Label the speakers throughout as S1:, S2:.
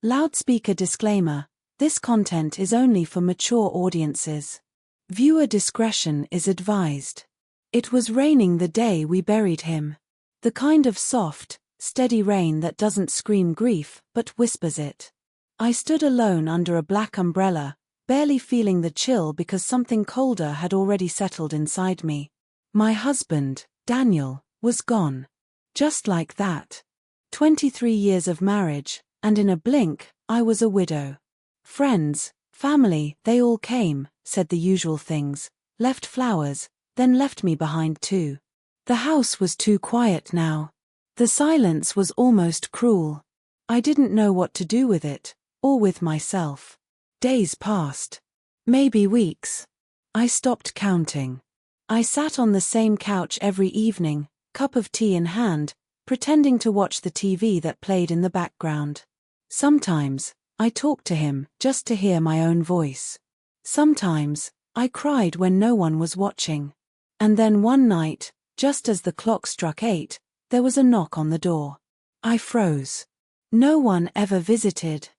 S1: Loudspeaker disclaimer: this content is only for mature audiences. Viewer discretion is advised. It was raining the day we buried him. The kind of soft, steady rain that doesn't scream grief but whispers it. I stood alone under a black umbrella, barely feeling the chill because something colder had already settled inside me. My husband, Daniel, was gone. Just like that. 23 years of marriage, and in a blink, I was a widow. Friends, family, they all came, said the usual things, left flowers, then left me behind too. The house was too quiet now. The silence was almost cruel. I didn't know what to do with it, or with myself. Days passed. Maybe weeks. I stopped counting. I sat on the same couch every evening, cup of tea in hand, pretending to watch the TV that played in the background. Sometimes, I talked to him just to hear my own voice. Sometimes, I cried when no one was watching. And then one night, just as the clock struck 8, there was a knock on the door. I froze. No one ever visited.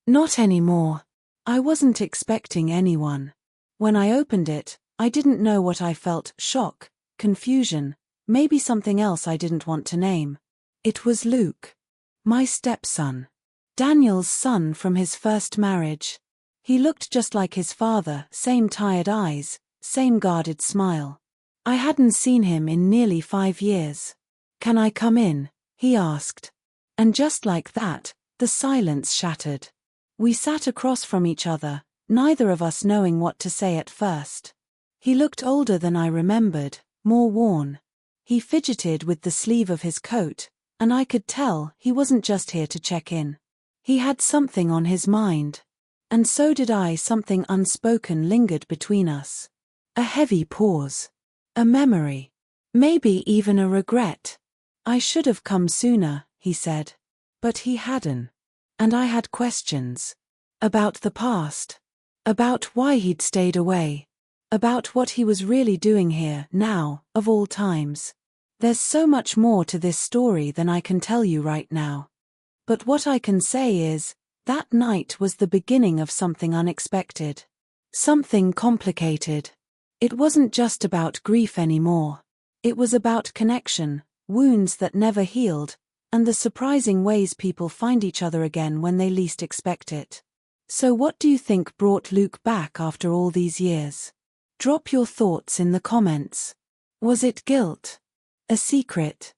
S1: Not anymore. I wasn't expecting anyone. When I opened it, I didn't know what I felt: shock, confusion, maybe something else I didn't want to name. It was Luke. My stepson. Daniel's son from his first marriage. He looked just like his father, same tired eyes, same guarded smile. I hadn't seen him in nearly 5 years. "Can I come in?" he asked. And just like that, the silence shattered. We sat across from each other, neither of us knowing what to say at first. He looked older than I remembered, more worn. He fidgeted with the sleeve of his coat, and I could tell he wasn't just here to check in. He had something on his mind. And so did I. Something unspoken lingered between us. A heavy pause. A memory. Maybe even a regret. "I should have come sooner," he said. But he hadn't. And I had questions. About the past. About why he'd stayed away. About what he was really doing here now, of all times. There's so much more to this story than I can tell you right now. But what I can say is, that night was the beginning of something unexpected. Something complicated. It wasn't just about grief anymore. It was about connection, wounds that never healed, and the surprising ways people find each other again when they least expect it. So what do you think brought Luke back after all these years? Drop your thoughts in the comments. Was it guilt? A secret?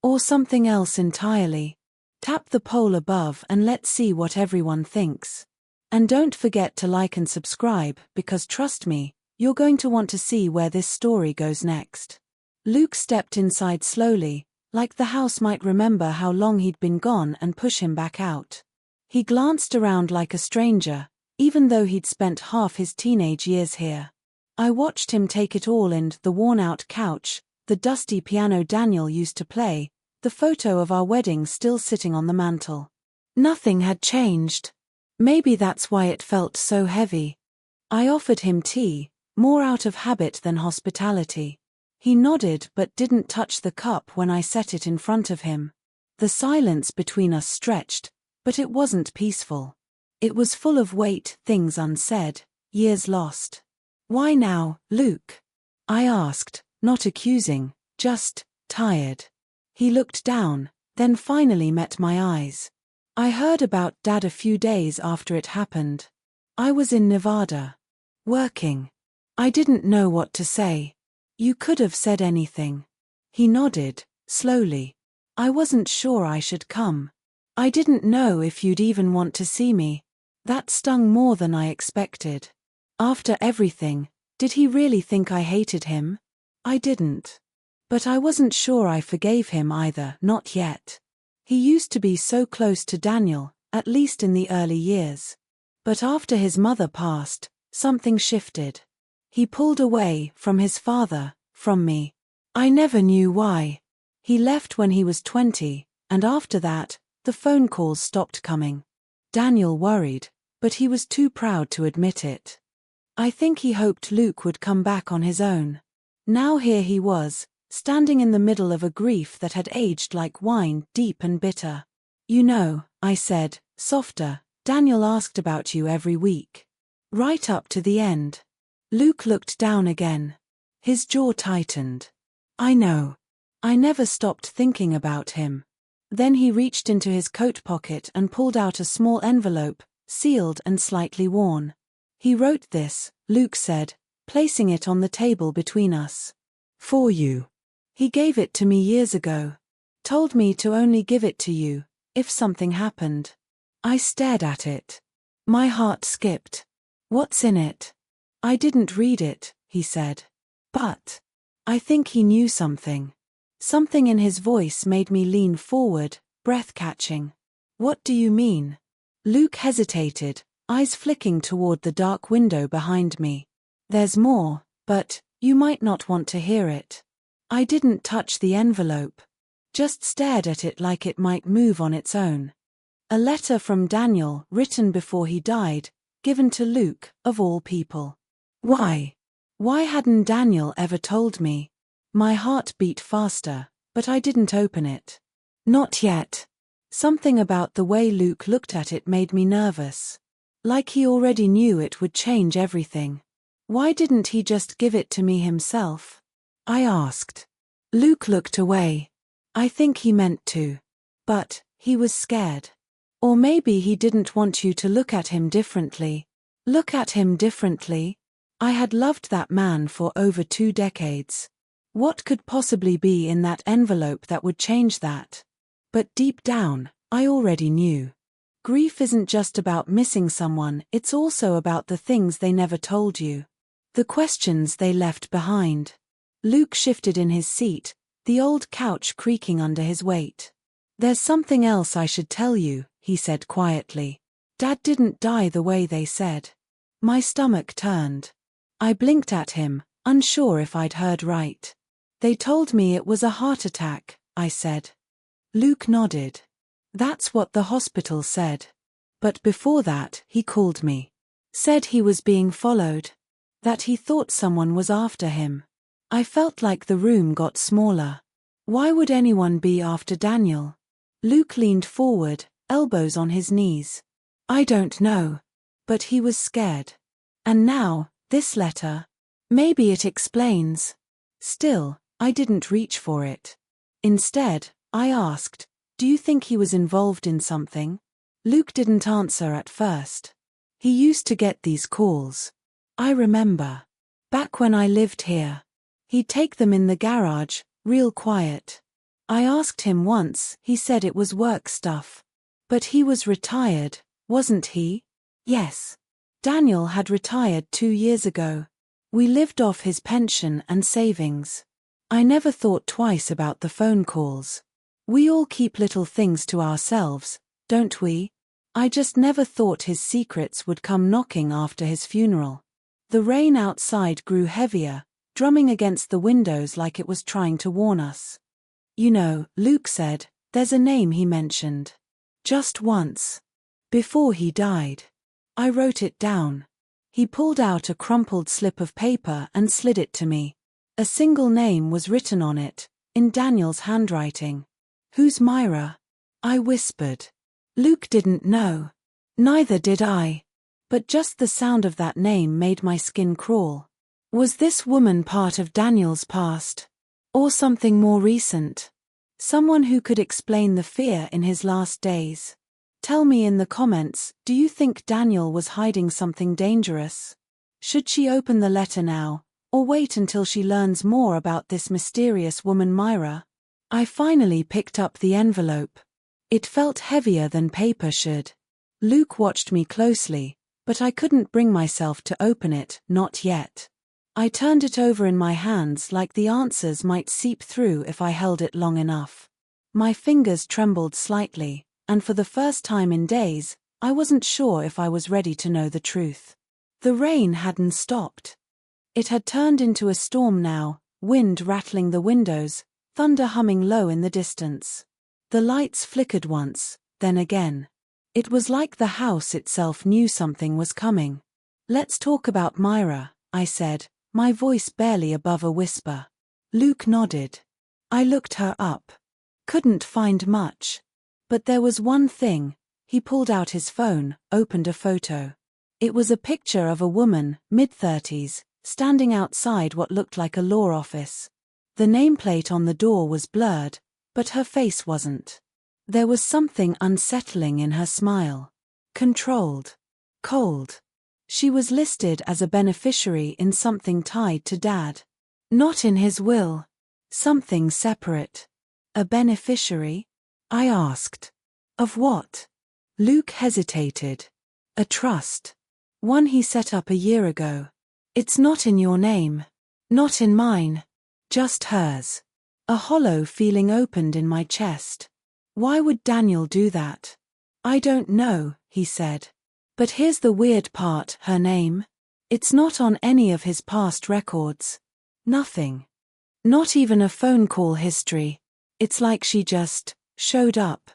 S1: Or something else entirely? Tap the poll above and let's see what everyone thinks. And don't forget to like and subscribe, because trust me, you're going to want to see where this story goes next. Luke stepped inside slowly, like the house might remember how long he'd been gone and push him back out. He glanced around like a stranger, even though he'd spent half his teenage years here. I watched him take it all in: the worn-out couch, the dusty piano Daniel used to play, the photo of our wedding still sitting on the mantel. Nothing had changed. Maybe that's why it felt so heavy. I offered him tea, more out of habit than hospitality. He nodded but didn't touch the cup when I set it in front of him. The silence between us stretched, but it wasn't peaceful. It was full of weight, things unsaid, years lost. "Why now, Luke?" I asked, not accusing, just tired. He looked down, then finally met my eyes. "I heard about Dad a few days after it happened. I was in Nevada. Working." I didn't know what to say. "You could have said anything." He nodded, slowly. "I wasn't sure I should come. I didn't know if you'd even want to see me." That stung more than I expected. After everything, did he really think I hated him? I didn't. But I wasn't sure I forgave him either, not yet. He used to be so close to Daniel, at least in the early years. But after his mother passed, something shifted. He pulled away from his father, from me. I never knew why. He left when he was 20, and after that, the phone calls stopped coming. Daniel worried, but he was too proud to admit it. I think he hoped Luke would come back on his own. Now here he was, standing in the middle of a grief that had aged like wine, deep and bitter. "You know," I said, softer, Daniel asked about you every week. Right up to the end. Luke looked down again. His jaw tightened. I know. I never stopped thinking about him. Then he reached into his coat pocket and pulled out a small envelope, sealed and slightly worn. He wrote this, Luke said, placing it on the table between us. For you. He gave it to me years ago. Told me to only give it to you, if something happened. I stared at it. My heart skipped. What's in it? I didn't read it, he said. But I think he knew something. Something in his voice made me lean forward, breath-catching. What do you mean? Luke hesitated, eyes flicking toward the dark window behind me. There's more, but you might not want to hear it. I didn't touch the envelope. Just stared at it like it might move on its own. A letter from Daniel, written before he died, given to Luke, of all people. Why? Why hadn't Daniel ever told me? My heart beat faster, but I didn't open it. Not yet. Something about the way Luke looked at it made me nervous. Like he already knew it would change everything. Why didn't he just give it to me himself? I asked. Luke looked away. I think he meant to. But he was scared. Or maybe he didn't want you to look at him differently. Look at him differently? I had loved that man for over 2 decades. What could possibly be in that envelope that would change that? But deep down, I already knew. Grief isn't just about missing someone, it's also about the things they never told you. The questions they left behind. Luke shifted in his seat, the old couch creaking under his weight. There's something else I should tell you, he said quietly. Dad didn't die the way they said. My stomach turned. I blinked at him, unsure if I'd heard right. They told me it was a heart attack, I said. Luke nodded. That's what the hospital said. But before that, he called me. Said he was being followed. That he thought someone was after him. I felt like the room got smaller. Why would anyone be after Daniel? Luke leaned forward, elbows on his knees. I don't know. But he was scared. And now, this letter. Maybe it explains. Still, I didn't reach for it. Instead, I asked, do you think he was involved in something? Luke didn't answer at first. He used to get these calls. I remember. Back when I lived here. He'd take them in the garage, real quiet. I asked him once, he said it was work stuff. But he was retired, wasn't he? Yes. Daniel had retired 2 years ago. We lived off his pension and savings. I never thought twice about the phone calls. We all keep little things to ourselves, don't we? I just never thought his secrets would come knocking after his funeral. The rain outside grew heavier, drumming against the windows like it was trying to warn us. You know, Luke said, there's a name he mentioned. Just once. Before he died. I wrote it down. He pulled out a crumpled slip of paper and slid it to me. A single name was written on it, in Daniel's handwriting. Who's Myra? I whispered. Luke didn't know. Neither did I. But just the sound of that name made my skin crawl. Was this woman part of Daniel's past? Or something more recent? Someone who could explain the fear in his last days? Tell me in the comments, do you think Daniel was hiding something dangerous? Should she open the letter now, or wait until she learns more about this mysterious woman Myra? I finally picked up the envelope. It felt heavier than paper should. Luke watched me closely, but I couldn't bring myself to open it, not yet. I turned it over in my hands like the answers might seep through if I held it long enough. My fingers trembled slightly, and for the first time in days, I wasn't sure if I was ready to know the truth. The rain hadn't stopped. It had turned into a storm now, wind rattling the windows, thunder humming low in the distance. The lights flickered once, then again. It was like the house itself knew something was coming. Let's talk about Myra, I said, my voice barely above a whisper. Luke nodded. I looked her up. Couldn't find much. But there was one thing, He pulled out his phone, opened a photo. It was a picture of a woman, mid-30s, standing outside what looked like a law office. The nameplate on the door was blurred, but her face wasn't. There was something unsettling in her smile. Controlled. Cold. She was listed as a beneficiary in something tied to Dad. Not in his will. Something separate. A beneficiary? I asked. Of what? Luke hesitated. A trust. One he set up a year ago. It's not in your name. Not in mine. Just hers. A hollow feeling opened in my chest. Why would Daniel do that? I don't know, he said. But here's the weird part, her name. It's not on any of his past records. Nothing. Not even a phone call history. It's like she just showed up.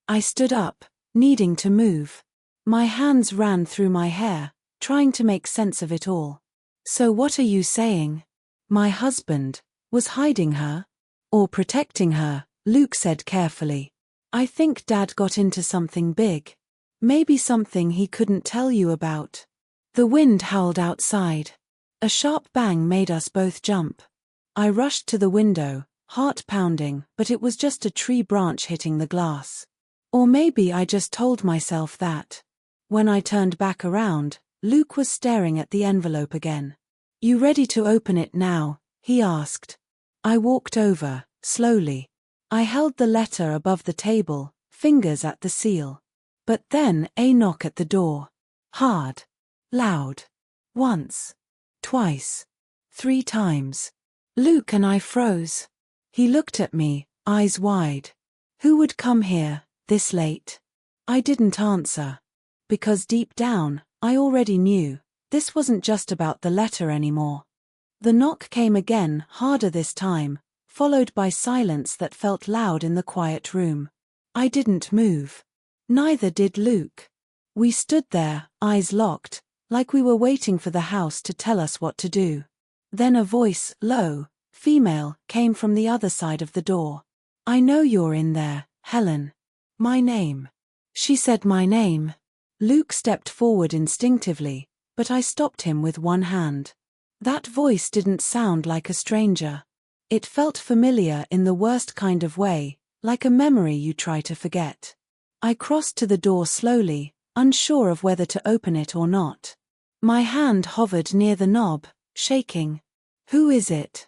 S1: I stood up, needing to move. My hands ran through my hair, trying to make sense of it all. So what are you saying? My husband was hiding her? Or protecting her, Luke said carefully. I think Dad got into something big. Maybe something he couldn't tell you about. The wind howled outside. A sharp bang made us both jump. I rushed to the window, heart pounding, but it was just a tree branch hitting the glass. Or maybe I just told myself that. When I turned back around, Luke was staring at the envelope again. You ready to open it now? He asked. I walked over, slowly. I held the letter above the table, fingers at the seal. But then a knock at the door. Hard. Loud. Once. Twice. 3 times. Luke and I froze. He looked at me, eyes wide. Who would come here, this late? I didn't answer. Because deep down, I already knew, this wasn't just about the letter anymore. The knock came again, harder this time, followed by silence that felt loud in the quiet room. I didn't move. Neither did Luke. We stood there, eyes locked, like we were waiting for the house to tell us what to do. Then a voice, low, female, came from the other side of the door. I know you're in there, Helen. My name. She said my name. Luke stepped forward instinctively, but I stopped him with one hand. That voice didn't sound like a stranger. It felt familiar in the worst kind of way, like a memory you try to forget. I crossed to the door slowly, unsure of whether to open it or not. My hand hovered near the knob, shaking. Who is it?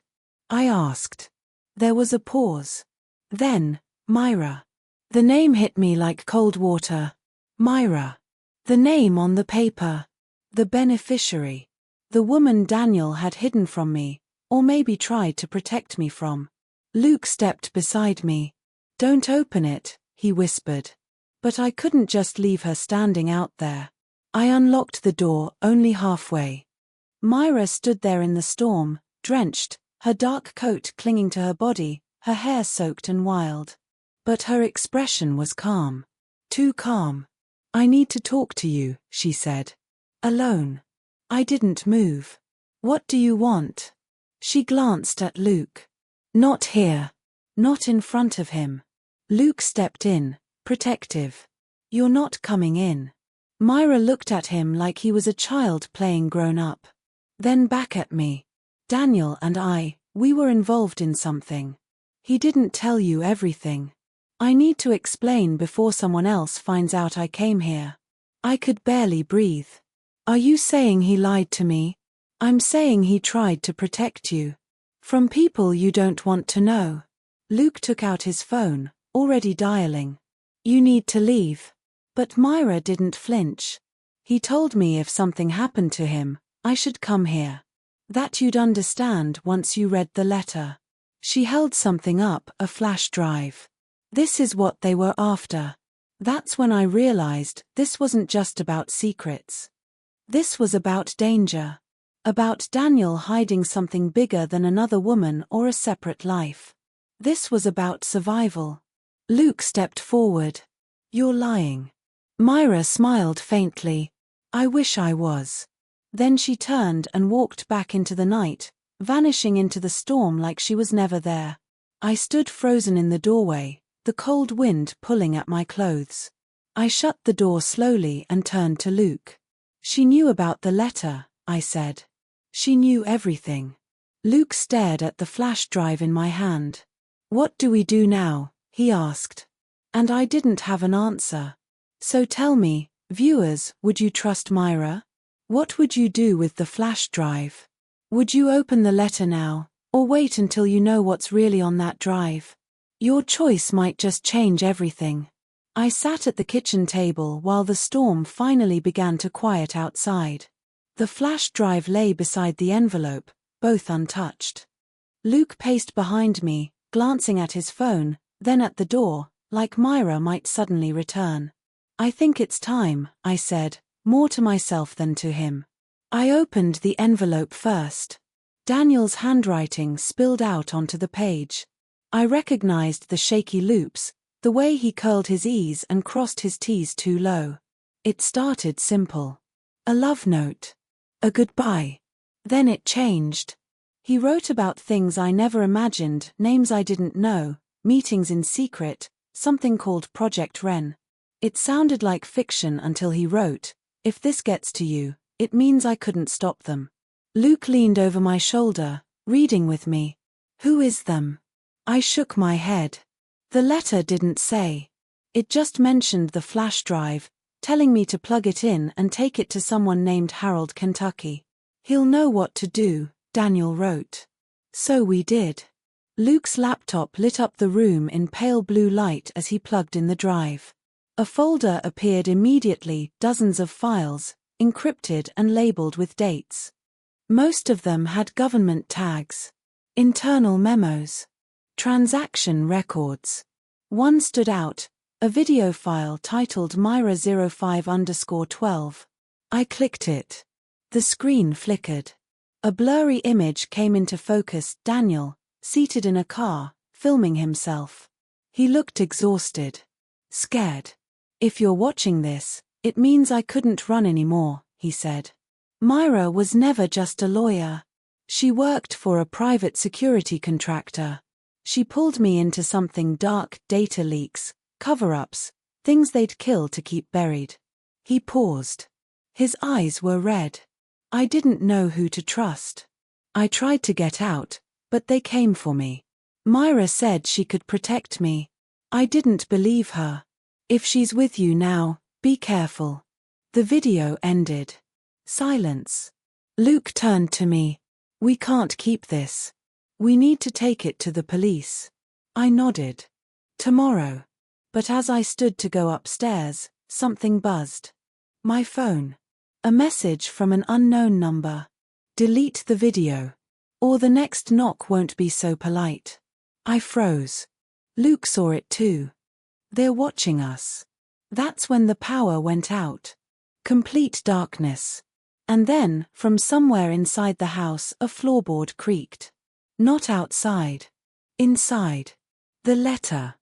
S1: I asked. There was a pause. Then, Myra. The name hit me like cold water. Myra. The name on the paper. The beneficiary. The woman Daniel had hidden from me, or maybe tried to protect me from. Luke stepped beside me. Don't open it, he whispered. But I couldn't just leave her standing out there. I unlocked the door only halfway. Myra stood there in the storm, drenched, her dark coat clinging to her body, her hair soaked and wild. But her expression was calm. Too calm. I need to talk to you, she said. Alone. I didn't move. What do you want? She glanced at Luke. Not here. Not in front of him. Luke stepped in, protective. You're not coming in. Myra looked at him like he was a child playing grown up. Then back at me. Daniel and we were involved in something. He didn't tell you everything. I need to explain before someone else finds out I came here. I could barely breathe. Are you saying he lied to me? I'm saying he tried to protect you. From people you don't want to know. Luke took out his phone, already dialing. You need to leave. But Myra didn't flinch. He told me if something happened to him, I should come here. That you'd understand once you read the letter. She held something up, a flash drive. This is what they were after. That's when I realized this wasn't just about secrets. This was about danger. About Daniel hiding something bigger than another woman or a separate life. This was about survival. Luke stepped forward. You're lying. Myra smiled faintly. I wish I was. Then she turned and walked back into the night, vanishing into the storm like she was never there. I stood frozen in the doorway, the cold wind pulling at my clothes. I shut the door slowly and turned to Luke. She knew about the letter, I said. She knew everything. Luke stared at the flash drive in my hand. What do we do now? He asked. And I didn't have an answer. So tell me, viewers, would you trust Myra? What would you do with the flash drive? Would you open the letter now, or wait until you know what's really on that drive? Your choice might just change everything. I sat at the kitchen table while the storm finally began to quiet outside. The flash drive lay beside the envelope, both untouched. Luke paced behind me, glancing at his phone, then at the door, like Myra might suddenly return. I think it's time, I said, more to myself than to him. I opened the envelope first. Daniel's handwriting spilled out onto the page. I recognized the shaky loops, the way he curled his E's and crossed his T's too low. It started simple. A love note. A goodbye. Then it changed. He wrote about things I never imagined, names I didn't know, meetings in secret, something called Project Wren. It sounded like fiction until he wrote, "If this gets to you, it means I couldn't stop them." Luke leaned over my shoulder, reading with me. Who is them? I shook my head. The letter didn't say. It just mentioned the flash drive, telling me to plug it in and take it to someone named Harold, Kentucky. He'll know what to do, Daniel wrote. So we did. Luke's laptop lit up the room in pale blue light as he plugged in the drive. A folder appeared immediately, dozens of files, encrypted and labeled with dates. Most of them had government tags. Internal memos. Transaction records. One stood out, a video file titled Myra05_12. I clicked it. The screen flickered. A blurry image came into focus, Daniel, seated in a car, filming himself. He looked exhausted. Scared. If you're watching this, it means I couldn't run anymore, he said. Myra was never just a lawyer. She worked for a private security contractor. She pulled me into something dark, data leaks, cover-ups, things they'd kill to keep buried. He paused. His eyes were red. I didn't know who to trust. I tried to get out, but they came for me. Myra said she could protect me. I didn't believe her. If she's with you now, be careful. The video ended. Silence. Luke turned to me. We can't keep this. We need to take it to the police. I nodded. Tomorrow. But as I stood to go upstairs, something buzzed. My phone. A message from an unknown number. Delete the video. Or the next knock won't be so polite. I froze. Luke saw it too. They're watching us. That's when the power went out. Complete darkness. And then, from somewhere inside the house, a floorboard creaked. Not outside. Inside. The letter.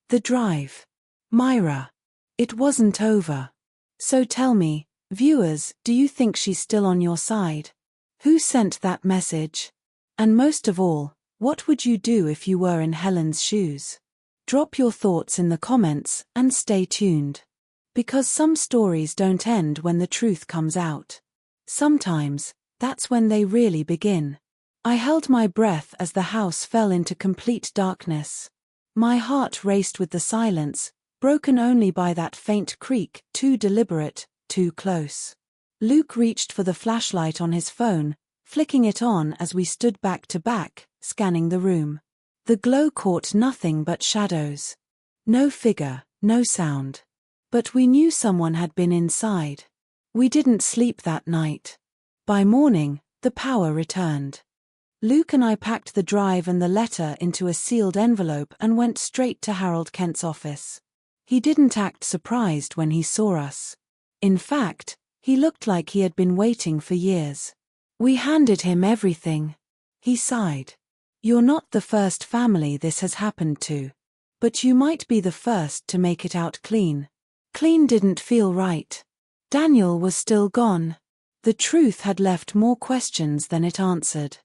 S1: The drive. Myra. It wasn't over. So tell me, viewers, do you think she's still on your side? Who sent that message? And most of all, what would you do if you were in Helen's shoes? Drop your thoughts in the comments and stay tuned. Because some stories don't end when the truth comes out. Sometimes, that's when they really begin. I held my breath as the house fell into complete darkness. My heart raced with the silence, broken only by that faint creak, too deliberate, too close. Luke reached for the flashlight on his phone, flicking it on as we stood back to back, scanning the room. The glow caught nothing but shadows. No figure, no sound. But we knew someone had been inside. We didn't sleep that night. By morning, the power returned. Luke and I packed the drive and the letter into a sealed envelope and went straight to Harold Kent's office. He didn't act surprised when he saw us. In fact, he looked like he had been waiting for years. We handed him everything. He sighed. You're not the first family this has happened to. But you might be the first to make it out clean. Clean didn't feel right. Daniel was still gone. The truth had left more questions than it answered.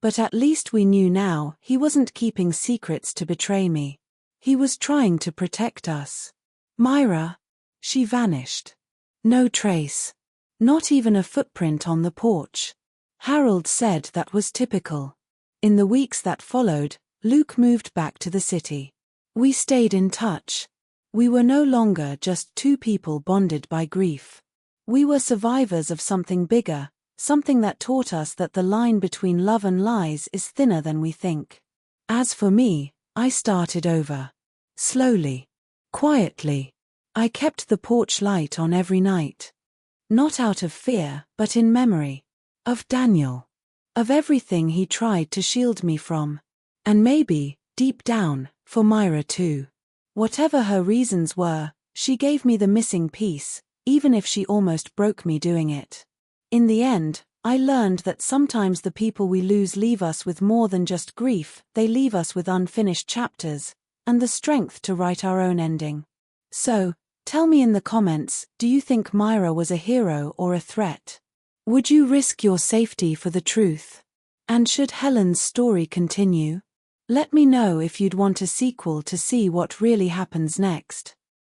S1: But at least we knew now he wasn't keeping secrets to betray me. He was trying to protect us. Myra. She vanished. No trace. Not even a footprint on the porch. Harold said that was typical. In the weeks that followed, Luke moved back to the city. We stayed in touch. We were no longer just two people bonded by grief. We were survivors of something bigger, something that taught us that the line between love and lies is thinner than we think. As for me, I started over. Slowly. Quietly. I kept the porch light on every night. Not out of fear, but in memory. Of Daniel. Of everything he tried to shield me from. And maybe, deep down, for Myra too. Whatever her reasons were, she gave me the missing piece, even if she almost broke me doing it. In the end, I learned that sometimes the people we lose leave us with more than just grief, they leave us with unfinished chapters, and the strength to write our own ending. So, tell me in the comments, do you think Myra was a hero or a threat? Would you risk your safety for the truth? And should Helen's story continue? Let me know if you'd want a sequel to see what really happens next.